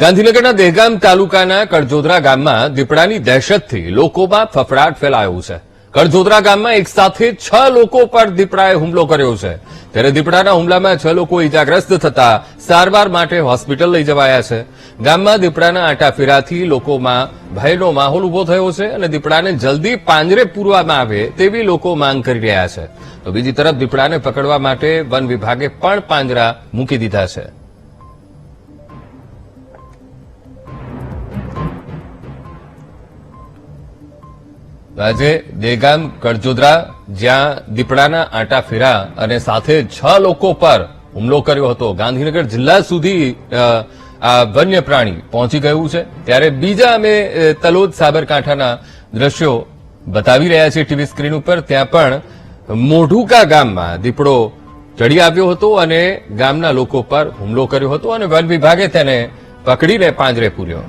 ગાંધીનગરના દહેગામ તાલુકાના કડજોદરા ગામમાં દીપડાની દહેશતથી લોકોમાં ફફડાટ ફેલાયો છે. કડજોદરા ગામમાં એક સાથે 6 લોકો પર દીપડાએ હુમલો કર્યો છે. ત્યારે દીપડાના હુમલામાં 6 લોકો ઇજાગ્રસ્ત થતા સારવાર માટે હોસ્પિટલ લઈ જવાયા છે. ગામમાં દીપડાના આંટાફેરાથી લોકોમાં ભયનો માહોલ ઉભો થયો છે અને દીપડાને જલ્દી પાંજરે પૂરવામાં આવે તેવી લોકો માંગ કરી રહ્યા છે. તો બીજી તરફ દીપડાને પકડવા માટે વન વિભાગે પણ પાંજરા મૂકી દીધા છે. આજે દહેગામ કડજોદરા જ્યાં દીપડાના આંટાફેરા અને સાથે 6 લોકો પર હુમલો કર્યો હતો, ગાંધીનગર જિલ્લા સુધી આ વન્ય પ્રાણી પહોંચી ગયું છે. ત્યારે બીજા અમે તલોદ સાબરકાંઠાના દ્રશ્યો બતાવી રહ્યા છીએ ટીવી સ્ક્રીન ઉપર. ત્યાં પણ મોઢુકા ગામમાં દીપડો ચડી આવ્યો હતો અને ગામના લોકો પર હુમલો કર્યો હતો અને વન વિભાગે તેને પકડીને પાંજરે પૂર્યો.